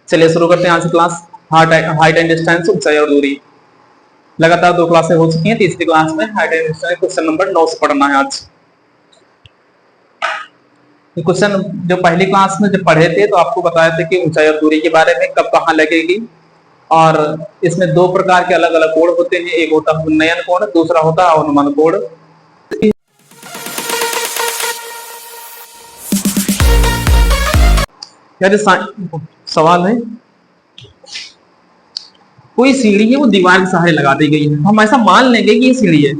चलिए शुरू करते हैं आज की क्लास। हाइट एंड डिस्टेंस, ऊंचाई और दूरी। लगातार 2 क्लासें हो चुकी हैं। तीसरी क्लास में height and distance question number 9 से पढ़ना है आज। ये क्वेश्चन जो पहली क्लास में जब पढ़े थे तो आपको बताए थे कि ऊंचाई और दूरी के बारे में कब कहाँ लगेगी, और इसमें 2 प्रकार के अलग अलग कोण होते हैं। एक होता है उन्नयन कोण, दूसरा होता है अवनमन कोण। सवाल है, कोई सीढ़ी है वो दीवार के सहारे लगा दी गई है। हम ऐसा मान लेंगे कि ये सीढ़ी है,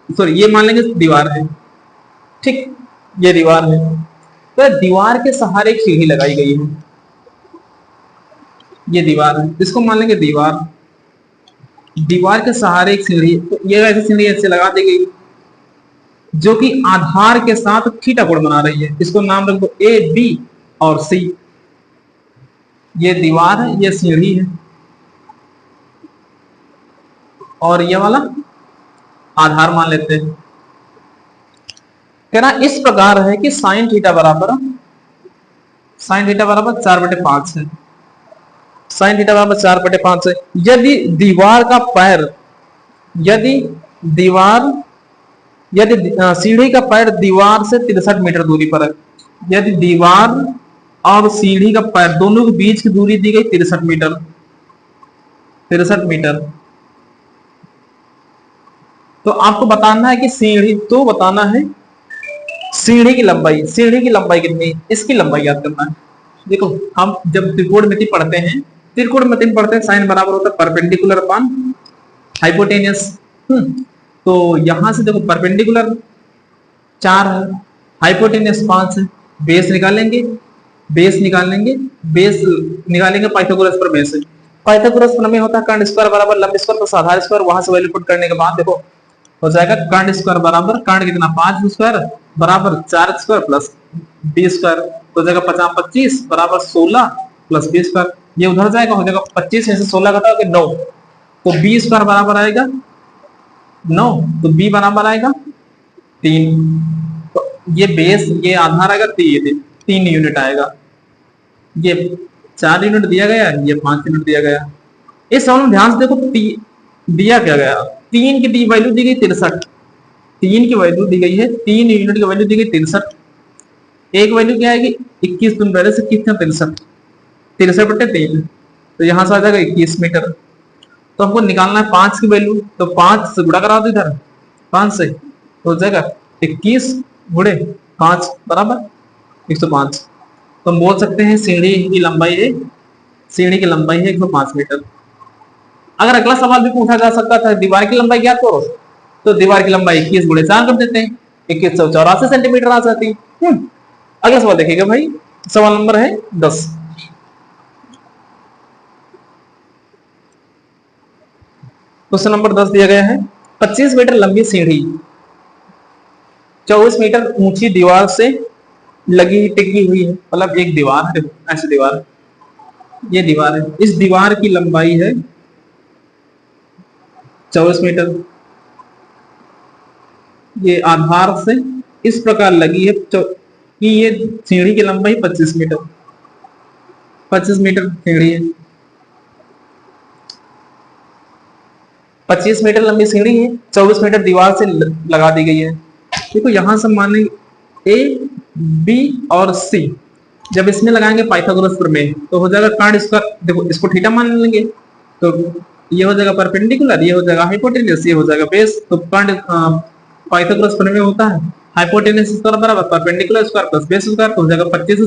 सॉरी ये मान लेंगे दीवार है, ठीक, ये दीवार है। तो दीवार के सहारे एक सीढ़ी लगाई गई है, ये दीवार है, इसको मान लेंगे दीवार। दीवार के सहारे एक सीढ़ी, तो ये ऐसी सीढ़ी ऐसे लगा दी गई जो कि आधार के साथ थीटा कोण बना रही है। इसको नाम रख दो ए, बी और सी। ये दीवार है, ये सीढ़ी है, और ये वाला आधार मान लेते हैं। कहना इस प्रकार है कि साइन थीटा बराबर 4/5 है। साइन थीटा बराबर 4/5 है। यदि दीवार का पैर, यदि सीढ़ी का पैर दीवार से 63 मीटर दूरी पर है, यदि दीवार और सीढ़ी का पैर दोनों के बीच की दूरी दी गई 63 मीटर, 63 मीटर, तो आपको बताना है कि सीढ़ी की लंबाई कितनी, इसकी लंबाई याद करना है। देखो हम जब त्रिकोणमिति पढ़ते हैं, साइन बराबर होता है परपेंडिकुलर अपॉन हाइपोटेनियस। तो यहां से देखो परपेंडिकुलर 4 है, हाइपोटेनियस 5 है। बेस निकालेंगे पाइथागोरस प्रमेय से। पाइथागोरस प्रमेय होता है कर्ण स्क्वायर बराबर लंब स्क्वायर प्लस आधार स्क्वायर। वहां से वैल्यू पुट करने के बाद देखो हो जाएगा कर्ण स्क्वायर बराबर कर्ण कितना 5 स्क्वायर बराबर 4 स्क्वायर प्लस 20 स्क्वायर। हो जाएगा 50 बराबर 16 प्लस 20 स्क्वायर। ये उधर जाएगा, हो जाएगा 25 में से 16 घटाओगे 9, तो 20 स्क्वायर बराबर आएगा 9, तो बी बराबर आएगा 3। तो ये बेस, ये आधार आएगा 3 यूनिट आएगा। ये 4 यूनिट दिया गया, ये 5 यूनिट दिया गया। इस सवाल में ध्यान से देखो दिया क्या गया, 3 की वैल्यू दी गई 63, 3 की वैल्यू दी गई है, 3 यूनिट की वैल्यू दी गई 63। एक वैल्यू क्या आएगी 21, तुम पहले से कितना 63/3, तो यहां से आ जाएगा 21 मीटर। तो हमको निकालना है 5 की वैल्यू, तो 5 से गुणा करा दो इधर 5 से, तो हो जाएगा 21 गुणे 5 बराबर 105। तो हम बोल सकते हैं सीढ़ी की लंबाई है 105 मीटर। अगर अगला सवाल भी पूछा जा सकता था दीवार की लंबाई क्या, तो दीवार की लंबाई 21 गुणे 4 कर देते हैं, 2184 सेंटीमीटर आ जाती। अगला सवाल देखिएगा भाई, सवाल नंबर है 10। क्वेश्चन नंबर 10 दिया गया है, 25 मीटर लंबी सीढ़ी 24 मीटर ऊंची दीवार से लगी टिकी हुई है। मतलब एक दीवार है, ऐसी दीवार है, ये दीवार है, इस दीवार की लंबाई है 24 मीटर। ये आधार से इस प्रकार लगी है कि ये सीढ़ी की लंबाई 25 मीटर सीढ़ी है। 25 मीटर लंबी सीढ़ी है, 24 मीटर दीवार से लगा दी गई है। देखो यहां से माने ए, बी और सी, जब इसमें लगाएंगे पाइथागोरस प्रमेय तो हो जाएगा कर्ण स्क्वायर। देखो इसको थीटा मान लेंगे, तो ये हो जाएगा परपेंडिकुलर, ये हो जाएगा हाइपोटेनियस, ये हो जाएगा बेस। तो कर्ण पाइथागोरस प्रमेय होता है हाइपोटेनियस स्क्वायर बराबर perpendicular square plus base square, तो हो जाएगा 25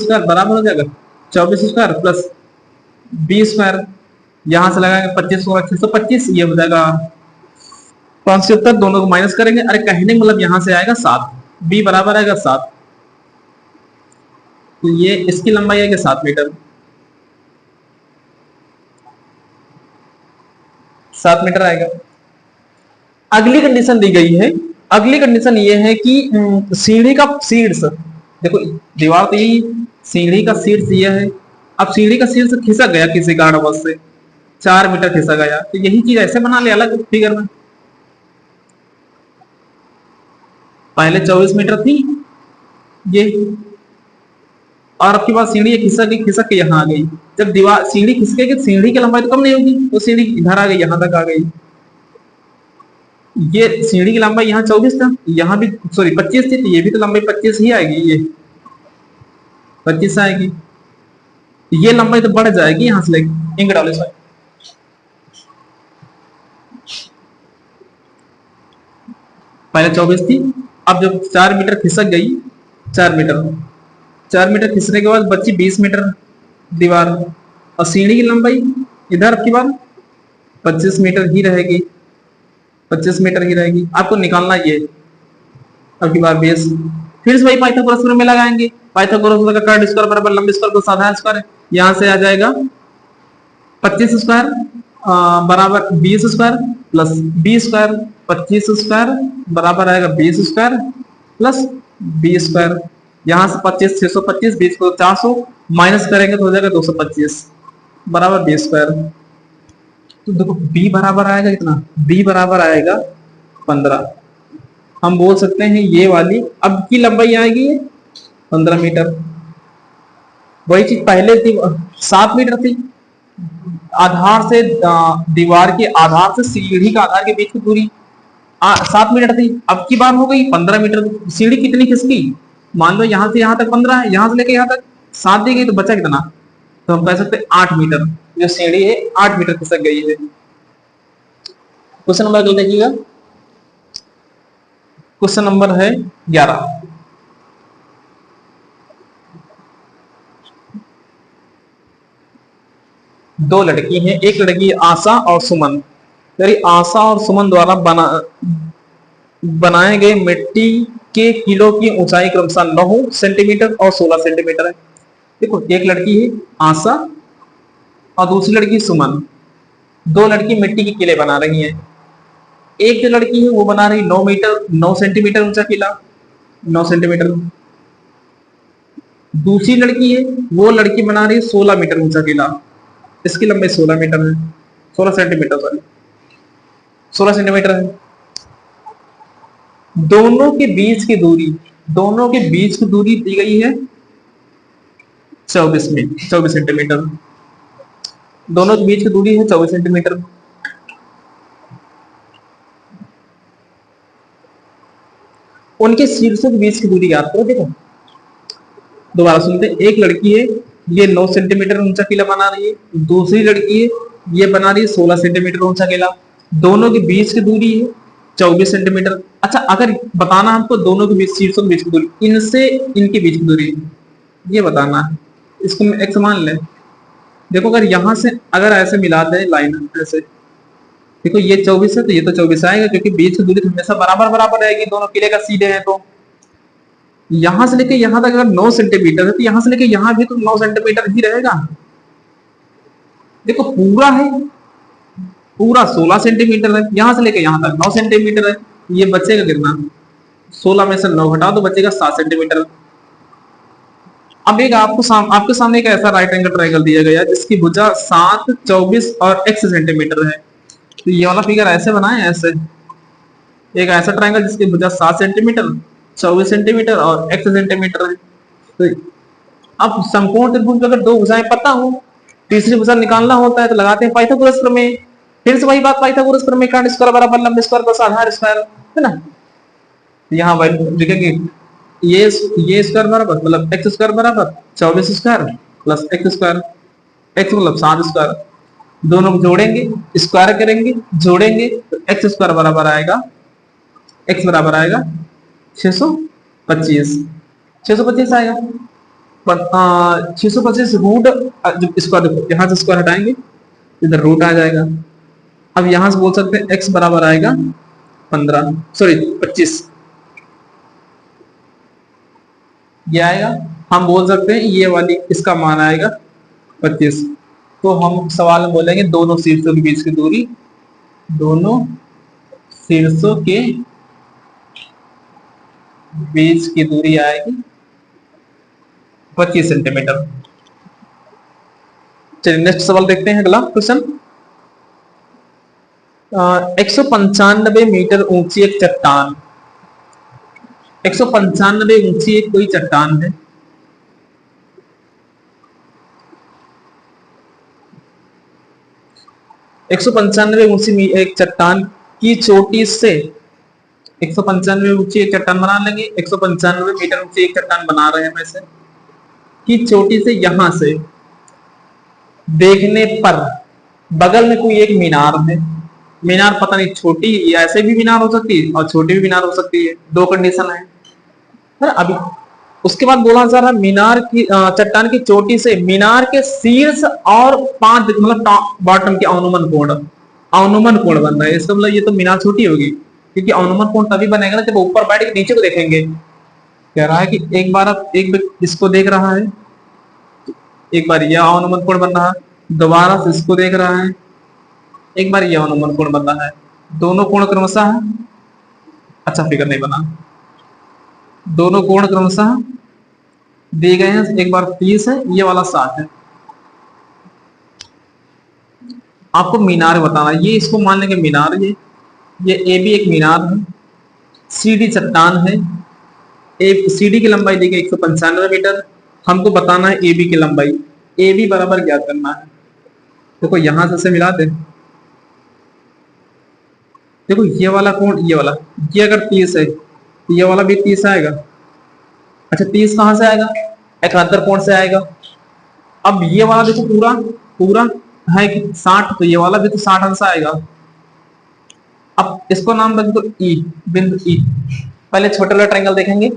स्क्वायर बराबर हो जाएगा 24 स्क्वायर प्लस 20 स्क्वायर। यहां से लगाएंगे 25 को 625, ये हो जाएगा 570, दोनों को माइनस करेंगे। अरे कहने मतलब यहां से आएगा 7, बी बराबर आएगा 7, तो ये इसकी लंबाई आएगी 7 मीटर, 7 मीटर आएगा। अगली कंडीशन दी गई है, अगली कंडीशन ये है कि सीढ़ी का शीर्ष, देखो दीवार तो यही, सीढ़ी का शीर्ष ये है। अब सीढ़ी का शीर्ष खिसक गया किसी कारणवश से, 4 मीटर खिसक गया, तो यही चीज ऐसे बना ले अलग फिगर में। पहले 24 मीटर थी ये, और आपके पास सीढ़ी खिसक के यहाँ आ गई। जब दीवार सीढ़ी खिसकेगी तो सीढ़ी की लंबाई तो कम नहीं होगी, वो सीढ़ी इधर आ गई, यहाँ तक आ गई। ये सीढ़ी की लंबाई यहाँ 24 था, यहाँ भी सॉरी 25 थी, तो ये भी तो लंबाई 25 ही आएगी, ये 25 आएगी। ये लंबाई तो बढ़ जाएगी यहाँ से लेके इंक डालो। पहले 24 थी, अब जब 4 मीटर खिसक गई, 4 मीटर खिसने के बाद बची 20 मीटर दीवार, और सीढ़ी की लंबाई इधर की बार 25 मीटर ही रहेगी, 25 मीटर ही रहेगी। आपको निकालना ये अब की बार बेस। फिर से वही पाइथागोरस थ्योरम में लगाएंगे। पाइथागोरस का कर्ड स्क्वायर बराबर लंब स्क्वायर प्लस आधार स्क्वायर, यहां से आ जाएगा 25 स्क्वायर बराबर 20 स्क्वायर प्लस 20 स्क्वायर, 25 स्क्वायर बराबर आएगा 20 स्क्वायर प्लस 20 स्क्वायर। यहां से 25 625, 20 को 400 माइनस करेंगे तो हो जाएगा 225 बराबर 20 स्क्वायर। तो देखो b बराबर आएगा कितना, b बराबर आएगा 15। हम बोल सकते हैं ये वाली अब की लंबाई आएगी 15 मीटर। वही चीज पहले थी 7 मीटर थी, आधार से दीवार के आधार से सीढ़ी का आधार के बीच की दूरी 7 मीटर थी, अब की बार हो गई 15 मीटर। सीढ़ी कितनी खिसकी, मान लो यहां से यहां तक 15 है, यहां से लेके यहां तक 7 दी गई, तो बचा कितना, तो हम कह सकते हैं 8 मीटर। जो सीढ़ी है 8 मीटर खिसक गई है। क्वेश्चन नंबर अगला देखिएगा, क्वेश्चन नंबर है 11। दो लड़की हैं, एक लड़की आशा और सुमन। आशा और सुमन द्वारा बनाए गए मिट्टी के किलो की ऊंचाई क्रमशः 9 सेंटीमीटर और 16 सेंटीमीटर है। देखो एक लड़की है आशा और दूसरी लड़की सुमन, दो लड़की मिट्टी के किले बना रही हैं। एक जो लड़की है वो बना रही 9 सेंटीमीटर ऊंचा किला, 9 सेंटीमीटर। दूसरी लड़की है वो लड़की बना रही है 16 मीटर ऊंचा किला, इसकी लंबाई 16 मीटर है, 16 सेंटीमीटर सॉरी 16 सेंटीमीटर है। दोनों के बीच की दूरी दी गई है 24 सेंटीमीटर। दोनों के बीच की दूरी है 24 सेंटीमीटर। उनके शीर्षों के बीच की दूरी याद करो। देखो दोबारा सुनते हैं, एक लड़की है ये 9 सेंटीमीटर ऊंचा किला बना रही है, दूसरी लड़की है ये बना रही है 16 सेंटीमीटर ऊंचा किला। दोनों के बीच की दूरी है 24 सेंटीमीटर। अच्छा अगर बताना हमको दोनों के बीच शीर्षों के बीच की दूरी, इनसे इनके बीच की दूरी ये बताना है, इसको एक्स मान ले। देखो अगर यहां से अगर ऐसे मिला दे लाइन ऐसे, देखो ये 24 है तो ये तो 24 आएगा, क्योंकि बीच की दूरी हमेशा बराबर रहेगी, दोनों किले का सीधे हैं। तो यहां से लेके यहां तक अगर 9 सेंटीमीटर है तो यहां से लेके यहां भी तो 9 सेंटीमीटर ही रहेगा। देखो पूरा है, पूरा 16 सेंटीमीटर है, यहां से लेके यहां तक 9 सेंटीमीटर है, ये बचेगा कितना, 16 में से 9 घटा दो बचेगा 7 सेंटीमीटर। अब एक आपके सामने एक ऐसा राइट एंगल ट्रायंगल दिया गया जिसकी भुजा 7, 24 और x सेंटीमीटर है। तो ये वाला फिगर ऐसे बनाए, ऐसे एक ऐसा ट्रायंगल जिसकी भुजा 7 सेंटीमीटर, 24 सेंटीमीटर और x सेंटीमीटर है। तो अब समकोण त्रिभुज में अगर दो भुजाएं पता हो, तीसरी भुजा निकालना होता है तो लगाते हैं पाइथागोरस प्रमेय। फिर से वही बात, पाइथागोरस प्रमेय कर्ण स्क्वायर बराबर लंब स्क्वायर प्लस आधार स्क्वायर, है ना। यहाँ लिखेंगे ये स्क्वायर बराबर मतलब एक्स स्क्वायर बराबर 24 square plus x square, x मतलब 7 स्क्वायर, दोनों को जोड़ेंगे स्क्वायर करेंगे जोड़ेंगे तो एक्स स्क्वायर बराबर आएगा, एक्स बराबर आएगा 625 आएगा। 625 रूट, जब स्क्वायर देखो यहां से स्क्वायर हटाएंगे इधर रूट आ जाएगा। अब यहां से बोल सकते हैं एक्स बराबर आएगा 25 ये आएगा। हम बोल सकते हैं ये वाली इसका मान आएगा 25। तो हम सवाल में बोलेंगे दोनों शीर्षों के बीच की दूरी, दोनों शीर्षों के बीच की दूरी आएगी 25 सेंटीमीटर। चलिए नेक्स्ट सवाल देखते हैं, अगला क्वेश्चन। 195 मीटर ऊंची एक चट्टान, 195 ऊंची एक कोई चट्टान है, 195 ऊंची एक चट्टान की चोटी से 195 ऊंची एक चट्टान बना लेंगे, 195 मीटर ऊंची एक चट्टान बना रहे हैं वैसे, की चोटी से यहां से देखने पर बगल में कोई एक मीनार है। मीनार पता नहीं छोटी ऐसे भी मीनार हो सकती है और छोटी भी मीनार हो सकती है, दो कंडीशन है। अभी उसके बाद बोला जा रहा है मीनार की चट्टान की चोटी से मीनार के शीर्ष और 5 मतलब बॉटम के अनुमान कोण बन रहा है। इसका मतलब ये तो मीनार छोटी होगी, क्योंकि अनुमान कोण तभी बनेगा ना जब ऊपर बैठ के नीचे को देखेंगे। कह रहा है कि एक बार आप एक इसको देख रहा है, एक बार यह अनुमान कोण बन रहा है, दोबारा से इसको देख रहा है, एक बार यह अनुमान कोण बन रहा है, दोनों कोण क्रमशः, अच्छा फिगर नहीं बना, दोनों कोण क्रमशः दिए गए हैं। एक बार 30 है, ये वाला 60 है। आपको मीनार बताना, ये इसको मान लेंगे मीनार, ये ए भी एक मीनार है, सीडी चट्टान है, सीडी की लंबाई दी गई 195 मीटर। हमको बताना है ए बी की लंबाई, ए बी बराबर ज्ञात करना है। देखो यहां से मिला दे, देखो ये वाला कोण, ये वाला, ये अगर 30 है तो ये वाला भी 30 आएगा। अच्छा 30 कहां से आएगा, 71 कोण से आएगा। अब ये वाला देखो पूरा पूरा है कि 60, तो ये वाला भी तो 60 अंश आएगा। अब इसको नाम रख दो ई, बिंदु ई। पहले छोटा वाला ट्रायंगल देखेंगे,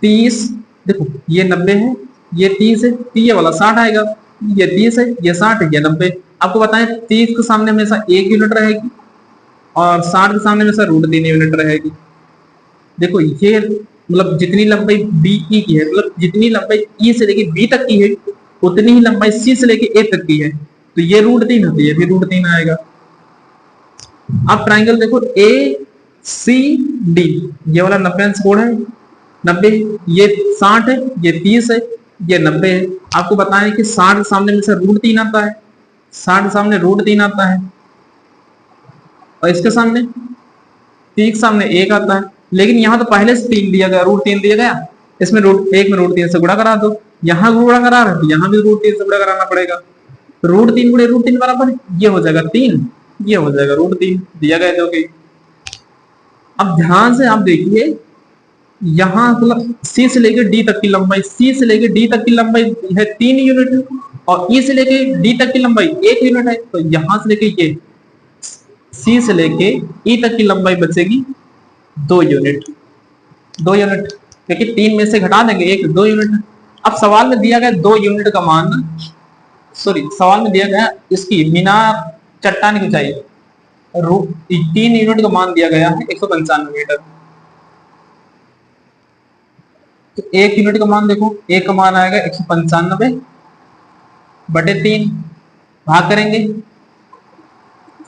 30 देखो ये 90 है, ये 30 है, तो ये वाला 60 आएगा, ये 30 है, ये 60 है, ये 90। आपको बताएं 30 के सामने हमेशा 1 यूनिट रहेगी और 60 के सामने हमेशा √3 यूनिट रहेगी। देखो ये मतलब जितनी लंबाई बी ई की है, मतलब जितनी लंबाई ई से लेके बी तक की है उतनी ही लंबाई सी से लेके ए तक की है, तो ये √3 होती है, फिर √3 आएगा। अब ट्रायंगल देखो ए सी डी, ये वाला 90 अंश कोण है, 90, ये 60 है, ये 30 है, ये 90 है। आपको बताएं कि 60 के सामने में से √3 आता है, 60 के सामने √3 आता है, और इसके सामने 30 के सामने 1 आता है। लेकिन यहाँ तो पहले से 3 दिया गया, √3 दिया गया, इसमें √1 में √3 से गुणा करा दो, यहाँ गुणा करा रहे तो यहाँ भी √3 से गुणा कराना पड़ेगा। √3 गुणे √3 बराबर ये हो जाएगा 3, ये हो जाएगा √3 दिया गया जो कि। अब ध्यान से आप देखिए, यहाँ मतलब सी से लेकर डी तक की लंबाई, सी से लेकर डी तक की लंबाई है 3 यूनिट और ई से लेकर डी तक की लंबाई 1 यूनिट है। तो यहां से लेके ये सी से लेके ई तक की लंबाई बचेगी 2 यूनिट, 2 यूनिट, क्योंकि 3 में से घटा देंगे 1, 2 यूनिट। अब सवाल में दिया गया 2 यूनिट का मान, सवाल में दिया गया इसकी मीनार चट्टान की ऊंचाई 3 यूनिट का मान दिया गया है 195 मीटर। तो 1 यूनिट का मान देखो, 1 का मान आएगा 195 बटे 3, भाग करेंगे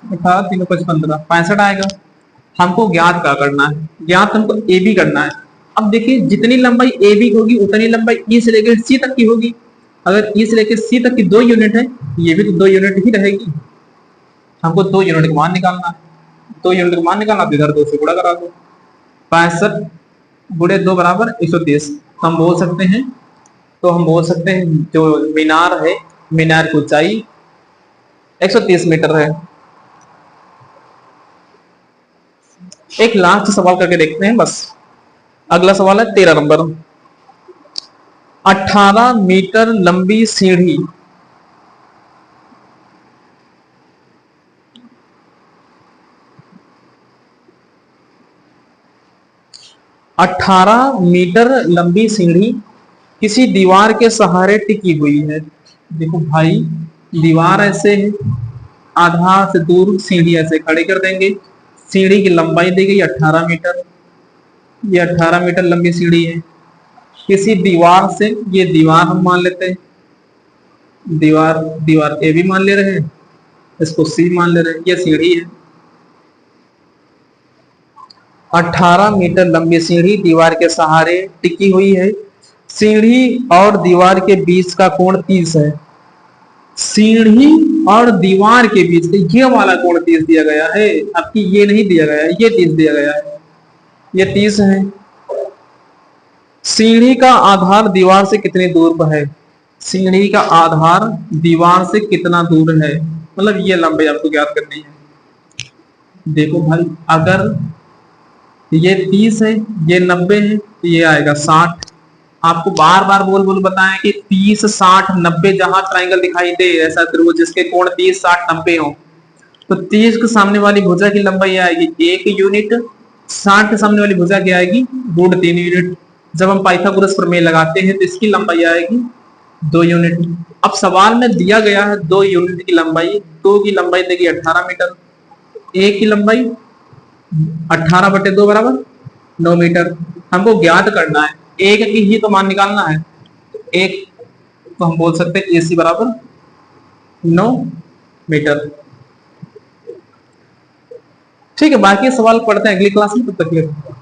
18 3 5 15 65 आएगा। हमको ज्ञात क्या करना है, ज्ञात हमको ए बी करना है। अब देखिए जितनी लंबाई ए बी होगी उतनी लंबाई ई से लेकर सी तक की होगी। अगर ई से लेकर सी तक की 2 यूनिट है, ये भी तो 2 यूनिट ही रहेगी। हमको 2 यूनिट का मान निकालना है, 2 यूनिट का मान निकालना, इधर 2 से गुणा करा दो, 65 गुणे 2 बराबर 130। हम बोल सकते हैं जो मीनार है, मीनार की ऊंचाई 130 मीटर है। एक लास्ट सवाल करके देखते हैं बस। अगला सवाल है 13 नंबर। 18 मीटर लंबी सीढ़ी 18 मीटर लंबी सीढ़ी किसी दीवार के सहारे टिकी हुई है। देखो भाई दीवार ऐसे है, आधा से दूर सीढ़ी ऐसे खड़े कर देंगे, सीढ़ी की लंबाई दी गई 18 मीटर, ये 18 मीटर लंबी सीढ़ी है। किसी दीवार से, ये दीवार हम मान लेते हैं, दीवार ए भी मान ले रहे हैं, इसको सी मान ले रहे हैं, ये सीढ़ी है। 18 मीटर लंबी सीढ़ी दीवार के सहारे टिकी हुई है। सीढ़ी और दीवार के बीच का कोण 30 है। सीढ़ी और दीवार के बीच ये वाला कोण 30 दिया गया है, आपकी ये नहीं दिया गया है, ये 30 दिया गया है, ये 30 है। सीढ़ी का आधार दीवार से कितनी दूर पर है, सीढ़ी का आधार दीवार से कितना दूर है, मतलब ये लंबाई आपको ज्ञात करनी है। देखो भाई, अगर ये 30 है, ये 90 है, तो ये आएगा 60। आपको बार बार बोल बोल बताएं कि 30 60 90 जहां ट्राइंगल दिखाई दे, ऐसा त्रिभुज जिसके कोण 30 60 90 हो, तो 30 के सामने वाली भुजा की लंबाई आएगी 1 यूनिट, 60 के सामने वाली भुजा की आएगी √3 यूनिट। जब हम पाइथागोरस प्रमेय लगाते हैं तो इसकी लंबाई आएगी 2 यूनिट। अब सवाल में दिया गया है 2 यूनिट की लंबाई, 2 की लंबाई देगी 18 मीटर, 1 की लंबाई 18/2 बराबर 9 मीटर। हमको ज्ञात करना है, एक की ही तो मान निकालना है। एक तो हम बोल सकते हैं AC बराबर 9 मीटर। ठीक है, बाकी सवाल पढ़ते हैं अगली क्लास में, तब तक के लिए।